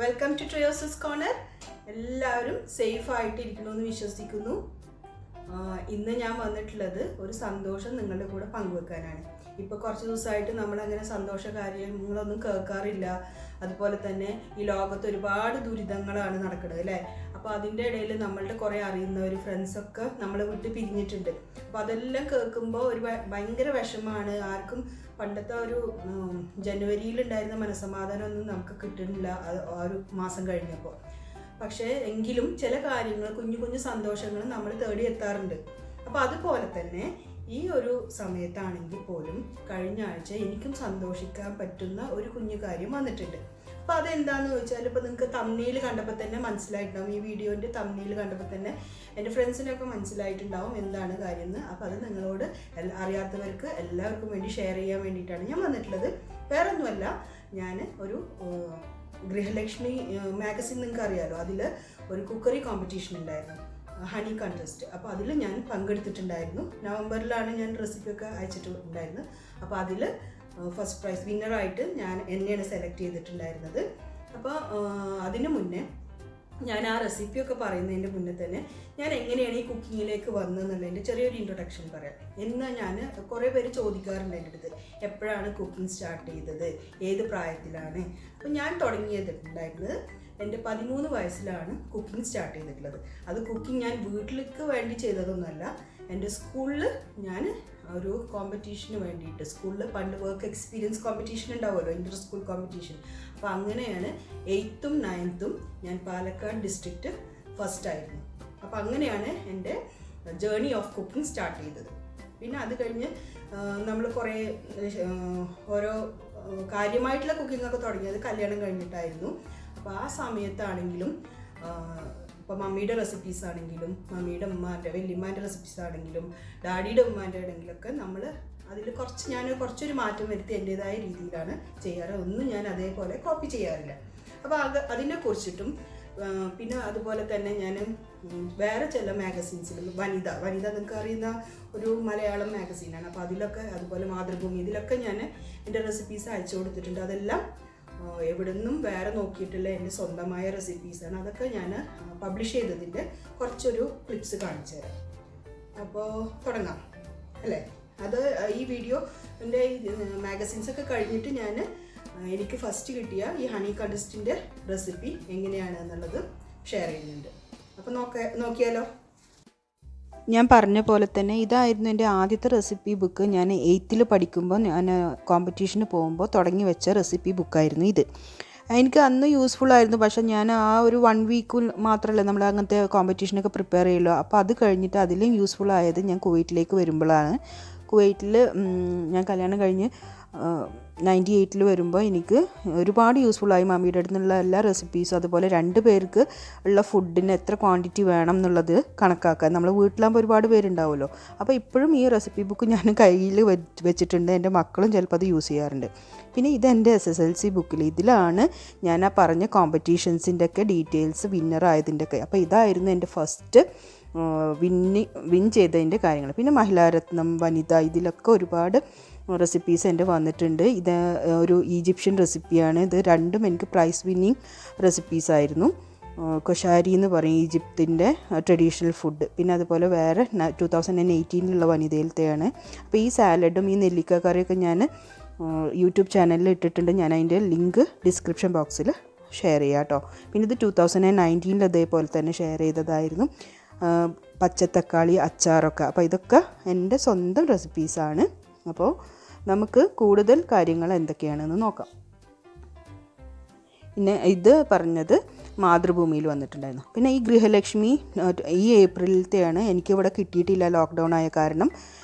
Welcome to SIS corner. എല്ലാവരും safe ആയിട്ടിരിക്കണമെന്ന് വിശ്വസിക്കുന്നു. ഇന്ന് ഞാൻ വന്നിട്ടുള്ളത് ഒരു സന്തോഷം നിങ്ങളുടെ കൂടെ പങ്കുവെക്കാനാണ്. ഇപ്പോൾ കുറച്ച് ദിവസമായിട്ട് നമ്മളങ്ങനെ സന്തോഷ കാര്യങ്ങളൊന്നും കേൾക്കാറില്ല. അതുപോലെ തന്നെ ഈ ലോകത്ത് ഒരുപാട് ദുരിതങ്ങളാണ് നടക്കുന്നത് അല്ലേ. അപ്പോൾ അതിൻ്റെ ഇടയിൽ നമ്മളുടെ കുറേ അറിയുന്നവർ ഫ്രണ്ട്സൊക്കെ നമ്മളെ വിട്ട് പിരിഞ്ഞിട്ടുണ്ട്. അപ്പോൾ അതെല്ലാം കേൾക്കുമ്പോൾ ഒരു ഭയങ്കര വിഷമമാണ്. ആർക്കും പണ്ടത്തെ ഒരു ജനുവരിയിലുണ്ടായിരുന്ന മനസ്സമാധാനമൊന്നും നമുക്ക് കിട്ടുന്നില്ല ആ ഒരു മാസം കഴിഞ്ഞപ്പോൾ. പക്ഷേ എങ്കിലും ചില കാര്യങ്ങൾ കുഞ്ഞു കുഞ്ഞു സന്തോഷങ്ങൾ നമ്മൾ തേടി എത്താറുണ്ട്. അപ്പോൾ അതുപോലെ തന്നെ ഈ ഒരു സമയത്താണെങ്കിൽ പോലും കഴിഞ്ഞ ആഴ്ച എനിക്കും സന്തോഷിക്കാൻ പറ്റുന്ന ഒരു കുഞ്ഞു കാര്യം വന്നിട്ടുണ്ട്. അപ്പോൾ അതെന്താണെന്ന് ചോദിച്ചാൽ ഇപ്പോൾ നിങ്ങൾക്ക് തംബ്നെയിൽ കണ്ടപ്പോൾ തന്നെ മനസ്സിലായിട്ടുണ്ടാവും. ഈ വീഡിയോൻ്റെ തംബ്നെയിൽ കണ്ടപ്പോൾ തന്നെ എൻ്റെ ഫ്രണ്ട്സിനൊക്കെ മനസ്സിലായിട്ടുണ്ടാവും എന്താണ് കാര്യം എന്ന്. അപ്പോൾ അത് നിങ്ങളോട് അറിയാത്തവർക്ക് എല്ലാവർക്കും വേണ്ടി ഷെയർ ചെയ്യാൻ വേണ്ടിയിട്ടാണ് ഞാൻ വന്നിട്ടുള്ളത്. വേറൊന്നുമല്ല, ഞാൻ ഒരു ഗൃഹലക്ഷ്മി മാഗസിൻ നിങ്ങൾക്ക് അറിയാമല്ലോ, അതിൽ ഒരു കുക്കറി കോമ്പറ്റീഷൻ ഉണ്ടായിരുന്നു, ഹണി കണ്ടസ്റ്റ്. അപ്പോൾ അതിൽ ഞാൻ പങ്കെടുത്തിട്ടുണ്ടായിരുന്നു. നവംബറിലാണ് ഞാൻ റെസിപ്പിയൊക്കെ അയച്ചിട്ടുണ്ടായിരുന്നത്. അപ്പോൾ അതിൽ ഫസ്റ്റ് പ്രൈസ് വിന്നറായിട്ട് എന്നെയാണ് സെലക്ട് ചെയ്തിട്ടുണ്ടായിരുന്നത്. അപ്പോൾ അതിന് മുന്നേ ഞാൻ ആ റെസിപ്പിയൊക്കെ പറയുന്നതിൻ്റെ മുന്നേ തന്നെ ഞാൻ എങ്ങനെയാണ് ഈ കുക്കിങ്ങിലേക്ക് വന്നതെന്നുള്ളതിൻ്റെ ചെറിയൊരു ഇൻട്രൊഡക്ഷൻ പറയാം. എന്ന് ഞാൻ കുറേ പേര് ചോദിക്കാറുണ്ട് എൻ്റെ അടുത്ത്, എപ്പോഴാണ് കുക്കിംഗ് സ്റ്റാർട്ട് ചെയ്തത്, ഏത് പ്രായത്തിലാണ്. അപ്പോൾ ഞാൻ തുടങ്ങിയിട്ടുണ്ടായിരുന്നത് എൻ്റെ 13 വയസ്സിലാണ് കുക്കിംഗ് സ്റ്റാർട്ട് ചെയ്തിട്ടുള്ളത്. അത് കുക്കിംഗ് ഞാൻ വീട്ടിലേക്ക് വേണ്ടി ചെയ്തതൊന്നുമല്ല. എൻ്റെ സ്കൂളിൽ ഞാൻ ഒരു കോമ്പറ്റീഷന് വേണ്ടിയിട്ട്, സ്കൂളിൽ പണ്ട് വർക്ക് എക്സ്പീരിയൻസ് കോമ്പറ്റീഷൻ ഉണ്ടാവുമല്ലോ, ഇൻ്റർ സ്കൂൾ കോമ്പറ്റീഷൻ. അപ്പോൾ അങ്ങനെയാണ് 8th ഉം 9th ഉം ഞാൻ പാലക്കാട് ഡിസ്ട്രിക്റ്റ് ഫസ്റ്റായിരുന്നു. അപ്പോൾ അങ്ങനെയാണ് എൻ്റെ ജേർണി ഓഫ് കുക്കിംഗ് സ്റ്റാർട്ട് ചെയ്തത്. പിന്നെ അത് കഴിഞ്ഞ് നമ്മൾ കുറേ ഓരോ കാര്യമായിട്ടുള്ള കുക്കിങ്ങൊക്കെ തുടങ്ങിയത് കല്യാണം കഴിഞ്ഞിട്ടായിരുന്നു. അപ്പോൾ ആ സമയത്താണെങ്കിലും ഇപ്പോൾ മമ്മിയുടെ റെസിപ്പീസ് ആണെങ്കിലും, മമ്മിയുടെ ഉമ്മാൻ്റെ വല്യമ്മാൻ്റെ റെസിപ്പീസ് ആണെങ്കിലും, ഡാഡിയുടെ ഉമ്മാൻ്റെ ആണെങ്കിലൊക്കെ നമ്മൾ അതിൽ ഞാൻ കുറച്ചൊരു മാറ്റം വരുത്തി എൻ്റേതായ രീതിയിലാണ് ചെയ്യാറ്. ഒന്നും ഞാൻ അതേപോലെ കോപ്പി ചെയ്യാറില്ല. അപ്പോൾ അതിനെ കുറിച്ചിട്ടും പിന്നെ അതുപോലെ തന്നെ ഞാൻ വേറെ ചില മാഗസീൻസിലും വനിത നിങ്ങൾക്ക് അറിയുന്ന ഒരു മലയാളം മാഗസീനാണ്. അപ്പോൾ അതിലൊക്കെ, അതുപോലെ മാതൃഭൂമി, ഇതിലൊക്കെ ഞാൻ എൻ്റെ റെസിപ്പീസ് അയച്ചു കൊടുത്തിട്ടുണ്ട്. അതെല്ലാം എവിടെ നിന്നും വേറെ നോക്കിയിട്ടുള്ള എൻ്റെ സ്വന്തമായ റെസിപ്പീസാണ്. അതൊക്കെ ഞാൻ പബ്ലിഷ് ചെയ്തതിൻ്റെ കുറച്ചൊരു ക്ലിപ്സ് കാണിച്ചു തരാം. അപ്പോൾ തുടങ്ങാം അല്ലേ. അത് ഈ വീഡിയോ എൻ്റെ മാഗസീൻസൊക്കെ കഴിഞ്ഞിട്ട് എനിക്ക് ഫസ്റ്റ് കിട്ടിയ ഈ ഹണി കണ്ടസ്റ്റിൻ്റെ റെസിപ്പി എങ്ങനെയാണ് എന്നുള്ളത് ഷെയർ ചെയ്യുന്നുണ്ട്. അപ്പോൾ നോക്കിയാലോ. ഞാൻ പറഞ്ഞ പോലെ തന്നെ ഇതായിരുന്നു എൻ്റെ ആദ്യത്തെ റെസിപ്പി ബുക്ക്. ഞാൻ 8th പഠിക്കുമ്പോൾ ഞാൻ കോമ്പറ്റീഷന് പോകുമ്പോൾ തുടങ്ങി വെച്ച റെസിപ്പി ബുക്കായിരുന്നു ഇത്. എനിക്ക് അന്ന് യൂസ്ഫുൾ ആയിരുന്നു. പക്ഷേ ഞാൻ ആ ഒരു 1 വീക്ക് മാത്രമല്ല നമ്മൾ അങ്ങനത്തെ കോമ്പറ്റീഷനൊക്കെ പ്രിപ്പയർ ചെയ്യുമല്ലോ. അപ്പോൾ അത് കഴിഞ്ഞിട്ട് അതിലും യൂസ്ഫുൾ ആയത് ഞാൻ കുവൈറ്റിലേക്ക് വരുമ്പോഴാണ്. കുവൈറ്റിൽ ഞാൻ കല്യാണം കഴിഞ്ഞ് 98 വരുമ്പോൾ എനിക്ക് ഒരുപാട് യൂസ്ഫുള്ളായി. മമ്മിയുടെ അടുത്ത് നിന്നുള്ള എല്ലാ റെസിപ്പീസും, അതുപോലെ 2 പേർക്ക് ഉള്ള ഫുഡിന് എത്ര ക്വാണ്ടിറ്റി വേണം എന്നുള്ളത് കണക്കാക്കാൻ. നമ്മൾ വീട്ടിലാകുമ്പോൾ ഒരുപാട് പേരുണ്ടാവുമല്ലോ. അപ്പോൾ ഇപ്പോഴും ഈ റെസിപ്പി ബുക്ക് ഞാൻ കയ്യിൽ വെച്ചിട്ടുണ്ട്. എൻ്റെ മക്കളും ചിലപ്പോൾ അത് യൂസ് ചെയ്യാറുണ്ട്. പിന്നെ ഇതെൻ്റെ SSLC ബുക്കിൽ, ഇതിലാണ് ഞാൻ ആ പറഞ്ഞ കോമ്പറ്റീഷൻസിൻ്റെ ഒക്കെ ഡീറ്റെയിൽസ്, വിന്നറായതിൻ്റെ ഒക്കെ. അപ്പോൾ ഇതായിരുന്നു എൻ്റെ ഫസ്റ്റ് വിൻ ചെയ്തതിൻ്റെ കാര്യങ്ങൾ. പിന്നെ മഹിളാരത്നം, വനിത, ഇതിലൊക്കെ ഒരുപാട് റെസിപ്പീസ് എൻ്റെ വന്നിട്ടുണ്ട്. ഇത് ഒരു ഈജിപ്ഷ്യൻ റെസിപ്പിയാണ്. ഇത് രണ്ടും എനിക്ക് പ്രൈസ് വിന്നിങ് റെസിപ്പീസായിരുന്നു. കൊഷാരി എന്ന് പറയും, ഈജിപ്തിൻ്റെ ട്രഡീഷണൽ ഫുഡ്. പിന്നെ അതുപോലെ വേറെ 2018 വനിതയിലത്തെയാണ്. അപ്പോൾ ഈ സാലഡും ഈ നെല്ലിക്ക കറിയൊക്കെ ഞാൻ യൂട്യൂബ് ചാനലിൽ ഇട്ടിട്ടുണ്ട്. ഞാൻ അതിൻ്റെ ലിങ്ക് ഡിസ്ക്രിപ്ഷൻ ബോക്സിൽ ഷെയർ ചെയ്യാം കേട്ടോ. പിന്നെ ഇത് 2019 അതേപോലെ തന്നെ ഷെയർ ചെയ്തതായിരുന്നു. പച്ചത്തക്കാളി അച്ചാറൊക്കെ. അപ്പോൾ ഇതൊക്കെ എൻ്റെ സ്വന്തം റെസിപ്പീസാണ്. അപ്പോൾ നമുക്ക് കൂടുതൽ കാര്യങ്ങൾ എന്തൊക്കെയാണെന്ന് നോക്കാം. പിന്നെ ഇത് പറഞ്ഞത് മാതൃഭൂമിയിൽ വന്നിട്ടുണ്ടായിരുന്നു. പിന്നെ ഈ ഗൃഹലക്ഷ്മി ഈ ഏപ്രിലത്തെയാണ്. എനിക്കിവിടെ കിട്ടിയിട്ടില്ല, ലോക്ക്ഡൗൺ ആയ കാരണം.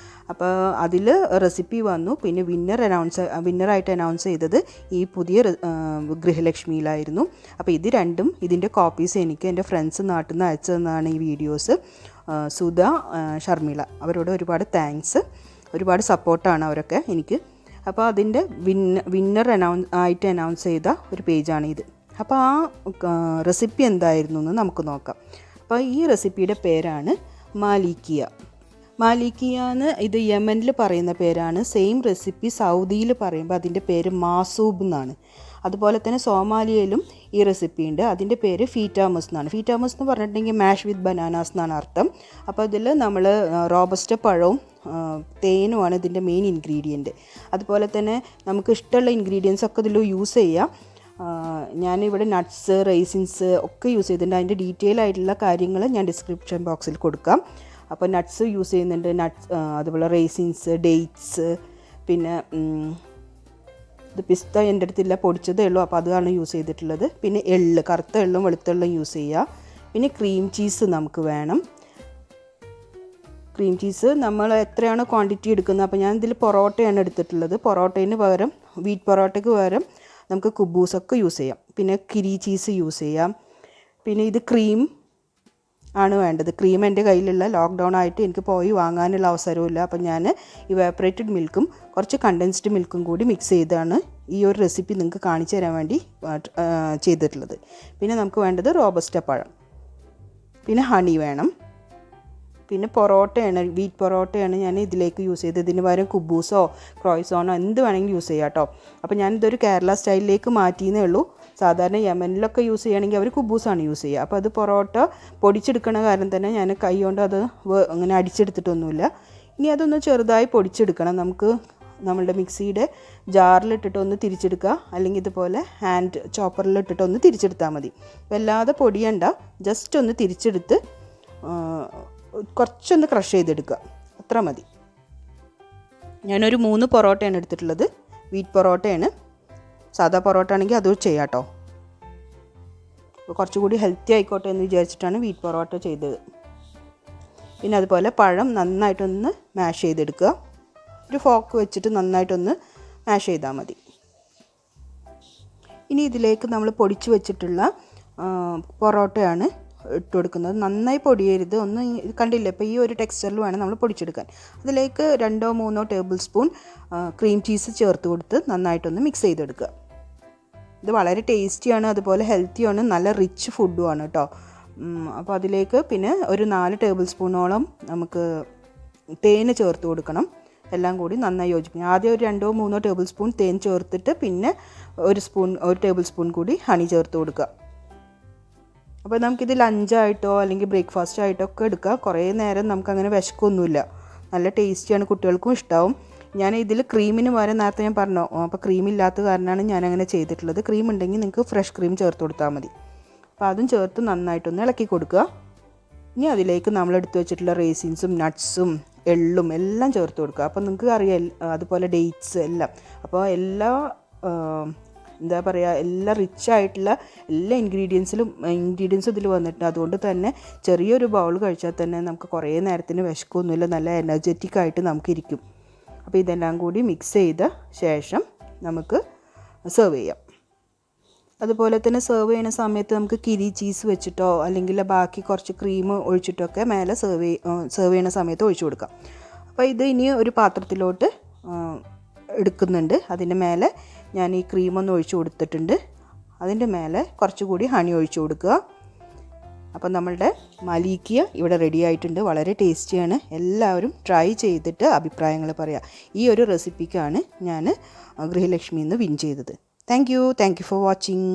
അപ്പോൾ അതിൽ റെസിപ്പി വന്നു. പിന്നെ വിന്നറായിട്ട് അനൗൺസ് ചെയ്തത് ഈ പുതിയ ഗൃഹലക്ഷ്മിയിലായിരുന്നു. അപ്പോൾ ഇത് രണ്ടും, ഇതിൻ്റെ കോപ്പീസ് എനിക്ക് എൻ്റെ ഫ്രണ്ട്സ് നാട്ടിൽ നിന്ന് അയച്ചതെന്നാണ് ഈ വീഡിയോസ്. സുധ, ഷർമിള, അവരോട് ഒരുപാട് താങ്ക്സ്. ഒരുപാട് സപ്പോർട്ടാണ് അവരൊക്കെ എനിക്ക്. അപ്പോൾ അതിൻ്റെ വിന്നർ ആയിട്ട് അനൗൺസ് ചെയ്ത ഒരു പേജാണ് ഇത്. അപ്പോൾ ആ റെസിപ്പി എന്തായിരുന്നു എന്ന് നമുക്ക് നോക്കാം. അപ്പോൾ ഈ റെസിപ്പിയുടെ പേരാണ് മാലിക്കിയ എന്ന്. ഇത് യമനിൽ പറയുന്ന പേരാണ്. സെയിം റെസിപ്പി സൗദിയിൽ പറയുമ്പോൾ അതിൻ്റെ പേര് മാസൂബ് എന്നാണ്. അതുപോലെ തന്നെ സോമാലിയയിലും ഈ റെസിപ്പി ഉണ്ട്. അതിൻ്റെ പേര് ഫീറ്റാമൂസ് എന്നാണ്. ഫീറ്റാമൂസ് എന്ന് പറഞ്ഞിട്ടുണ്ടെങ്കിൽ മാഷ് വിത്ത് ബനാനാസ് എന്നാണ് അർത്ഥം. അപ്പോൾ ഇതിൽ നമ്മൾ റോബസ്റ്റ പഴവും തേനുമാണ് ഇതിൻ്റെ മെയിൻ ഇൻഗ്രീഡിയൻറ്റ്. അതുപോലെ തന്നെ നമുക്ക് ഇഷ്ടമുള്ള ഇൻഗ്രീഡിയൻസ് ഒക്കെ ഇതിൽ യൂസ് ചെയ്യാം. ഞാനിവിടെ നട്ട്സ്, റൈസിൻസ് ഒക്കെ യൂസ് ചെയ്തിട്ടുണ്ട്. അതിൻ്റെ ഡീറ്റെയിൽ ആയിട്ടുള്ള കാര്യങ്ങൾ ഞാൻ ഡിസ്ക്രിപ്ഷൻ ബോക്സിൽ കൊടുക്കാം. അപ്പോൾ നട്ട്സ് യൂസ് ചെയ്യുന്നുണ്ട്, അതുപോലെ റൈസിൻസ്, ഡേറ്റ്സ്, പിന്നെ ഇത് പിസ്ത എൻ്റെ അടുത്തില്ല, പൊടിച്ചതേ ഉള്ളൂ, അപ്പോൾ അതാണ് യൂസ് ചെയ്തിട്ടുള്ളത്. പിന്നെ എള്ള്, കറുത്ത എള്ളും വെളുത്ത എള്ളും യൂസ് ചെയ്യുക. പിന്നെ ക്രീം ചീസ് നമുക്ക് വേണം. ക്രീം ചീസ് നമ്മൾ എത്രയാണ് ക്വാണ്ടിറ്റി എടുക്കുന്നത്, അപ്പോൾ ഞാൻ ഇതിൽ പൊറോട്ടയാണ് എടുത്തിട്ടുള്ളത്. പൊറോട്ടയ്ക്ക് പകരം, വീറ്റ് പൊറോട്ടയ്ക്ക് പകരം നമുക്ക് കുബൂസൊക്കെ യൂസ് ചെയ്യാം. പിന്നെ കിരി ചീസ് യൂസ് ചെയ്യാം. പിന്നെ ഇത് ക്രീം ആണ് വേണ്ടത്. ക്രീം എൻ്റെ കയ്യിലുള്ള, ലോക്ക്ഡൗൺ ആയിട്ട് എനിക്ക് പോയി വാങ്ങാനുള്ള അവസരമില്ല. അപ്പോൾ ഞാൻ ഇവാപ്പറേറ്റഡ് മിൽക്കും കുറച്ച് കണ്ടൻസ്ഡ് മിൽക്കും കൂടി മിക്സ് ചെയ്താണ് ഈ ഒരു റെസിപ്പി നിങ്ങൾക്ക് കാണിച്ചു തരാൻ വേണ്ടി ചെയ്തിട്ടുള്ളത്. പിന്നെ നമുക്ക് വേണ്ടത് റോബസ്റ്റ പഴം, പിന്നെ ഹണി വേണം. പിന്നെ പൊറോട്ടയാണ്, വീറ്റ് പൊറോട്ടയാണ് ഞാൻ ഇതിലേക്ക് യൂസ് ചെയ്തത്. ഇതിന് പകരം കുബൂസോ ക്രോയ്സോണോ എന്ത് വേണമെങ്കിലും യൂസ് ചെയ്യാം കേട്ടോ. അപ്പോൾ ഞാനിതൊരു കേരള സ്റ്റൈലിലേക്ക് മാറ്റിയെന്നേ ഉള്ളൂ. സാധാരണ യമനിലൊക്കെ യൂസ് ചെയ്യുകയാണെങ്കിൽ അവർ കുബൂസാണ് യൂസ് ചെയ്യുക. അപ്പോൾ അത് പൊറോട്ട പൊടിച്ചെടുക്കണ കാരണം തന്നെ ഞാൻ കൈ കൊണ്ട് അത് അങ്ങനെ അടിച്ചെടുത്തിട്ടൊന്നുമില്ല. ഇനി അതൊന്ന് ചെറുതായി പൊടിച്ചെടുക്കണം. നമുക്ക് നമ്മളുടെ മിക്സിയുടെ ജാറിലിട്ടിട്ട് ഒന്ന് തിരിച്ചെടുക്കുക, അല്ലെങ്കിൽ ഇതുപോലെ ഹാൻഡ് ചോപ്പറിലിട്ടിട്ട് ഒന്ന് തിരിച്ചെടുത്താൽ മതി. വല്ലാതെ പൊടിയണ്ട, ജസ്റ്റ് ഒന്ന് തിരിച്ചെടുത്ത് കുറച്ചൊന്ന് ക്രഷ് ചെയ്തെടുക്കുക, അത്ര മതി. ഞാനൊരു 3 പൊറോട്ടയാണ് എടുത്തിട്ടുള്ളത്. വീറ്റ് പൊറോട്ടയാണ്. സാധാ പൊറോട്ട ആണെങ്കിൽ അത് ചെയ്യാം കേട്ടോ. അപ്പോൾ കുറച്ചുകൂടി ഹെൽത്തി ആയിക്കോട്ടെ എന്ന് വിചാരിച്ചിട്ടാണ് വീറ്റ് പൊറോട്ട ചെയ്തത്. പിന്നെ അതുപോലെ പഴം നന്നായിട്ടൊന്ന് മാഷ് ചെയ്തെടുക്കുക. ഒരു ഫോക്ക് വെച്ചിട്ട് നന്നായിട്ടൊന്ന് മാഷ് ചെയ്താൽ മതി. ഇനി ഇതിലേക്ക് നമ്മൾ പൊടിച്ച് വെച്ചിട്ടുള്ള പൊറോട്ടയാണ് ഇട്ട് കൊടുക്കുന്നത്. നന്നായി പൊടിയരുത്, ഒന്ന് കണ്ടില്ലേ, ഇപ്പോൾ ഈ ഒരു ടെക്സ്ചറിൽ വേണം നമ്മൾ പൊടിച്ചെടുക്കാൻ. അതിലേക്ക് 2-3 ടേബിൾ സ്പൂൺ ക്രീം ചീസ് ചേർത്ത് കൊടുത്ത് നന്നായിട്ടൊന്ന് മിക്സ് ചെയ്തെടുക്കുക. ഇത് വളരെ ടേസ്റ്റിയാണ്, അതുപോലെ ഹെൽത്തിയാണ്, നല്ല റിച്ച് ഫുഡുമാണ് കേട്ടോ. അപ്പോൾ അതിലേക്ക് പിന്നെ ഒരു 4 ടേബിൾ സ്പൂണോളം നമുക്ക് തേൻ ചേർത്ത് കൊടുക്കണം. എല്ലാം കൂടി നന്നായി യോജിപ്പിക്കണം. ആദ്യം ഒരു 2-3 ടേബിൾ സ്പൂൺ തേൻ ചേർത്തിട്ട് പിന്നെ ഒരു ടേബിൾ സ്പൂൺ കൂടി ഹണി ചേർത്ത് കൊടുക്കുക. അപ്പോൾ നമുക്കിത് ലഞ്ചായിട്ടോ അല്ലെങ്കിൽ ബ്രേക്ക്ഫാസ്റ്റ് ആയിട്ടോ ഒക്കെ എടുക്കുക. കുറേ നേരം നമുക്കങ്ങനെ വിശക്കൊന്നുമില്ല. നല്ല ടേസ്റ്റിയാണ്, കുട്ടികൾക്കും ഇഷ്ടമാവും. ഞാൻ ഇതിൽ ക്രീമിന് പകരം നേരത്തെ ഞാൻ പറഞ്ഞു, അപ്പോൾ ക്രീം ഇല്ലാത്ത കാരണമാണ് ഞാനങ്ങനെ ചെയ്തിട്ടുള്ളത്. ക്രീം ഉണ്ടെങ്കിൽ നിങ്ങൾക്ക് ഫ്രഷ് ക്രീം ചേർത്ത് കൊടുത്താൽ മതി. അപ്പോൾ അതും ചേർത്ത് നന്നായിട്ടൊന്ന് ഇളക്കി കൊടുക്കുക. ഇനി അതിലേക്ക് നമ്മൾ എടുത്ത് വെച്ചിട്ടുള്ള റേസിൻസും നട്ട്സും എള്ളും എല്ലാം ചേർത്ത് കൊടുക്കുക. അപ്പോൾ നിങ്ങൾക്ക് അറിയാം, അതുപോലെ ഡേറ്റ്സ് എല്ലാം. അപ്പോൾ എന്താ പറയുക, എല്ലാ റിച്ച് ആയിട്ടുള്ള എല്ലാ ഇൻഗ്രീഡിയൻസും ഇതിൽ വന്നിട്ടുണ്ട്. അതുകൊണ്ട് തന്നെ ചെറിയൊരു ബൗൾ കഴിച്ചാൽ തന്നെ നമുക്ക് കുറേ നേരത്തിന് വിശക്കൊന്നുമില്ല, നല്ല എനർജറ്റിക് ആയിട്ട് നമുക്കിരിക്കും. അപ്പോൾ ഇതെല്ലാം കൂടി മിക്സ് ചെയ്ത ശേഷം നമുക്ക് സെർവ് ചെയ്യാം. അതുപോലെ തന്നെ സെർവ് ചെയ്യുന്ന സമയത്ത് നമുക്ക് കിരി ചീസ് വെച്ചിട്ടോ അല്ലെങ്കിൽ ബാക്കി കുറച്ച് ക്രീം ഒഴിച്ചിട്ടൊക്കെ മേലെ സെർവ് ചെയ്യുന്ന സമയത്ത് ഒഴിച്ചു കൊടുക്കാം. അപ്പോൾ ഇത് ഇനി ഒരു പാത്രത്തിലോട്ട് എടുക്കുന്നുണ്ട്. അതിൻ്റെ മേലെ ഞാൻ ഈ ക്രീമൊന്ന് ഒഴിച്ചു കൊടുത്തിട്ടുണ്ട്. അതിൻ്റെ മേലെ കുറച്ചുകൂടി ഹണി ഒഴിച്ചു കൊടുക്കുക. അപ്പോൾ നമ്മളുടെ മലീക്കിയ ഇവിടെ റെഡി ആയിട്ടുണ്ട്. വളരെ ടേസ്റ്റിയാണ്. എല്ലാവരും ട്രൈ ചെയ്തിട്ട് അഭിപ്രായങ്ങൾ പറയാം. ഈ ഒരു റെസിപ്പിക്കാണ് ഞാൻ ഗൃഹലക്ഷ്മിയിൽ നിന്ന് വിൻ ചെയ്തത്. Thank you for watching.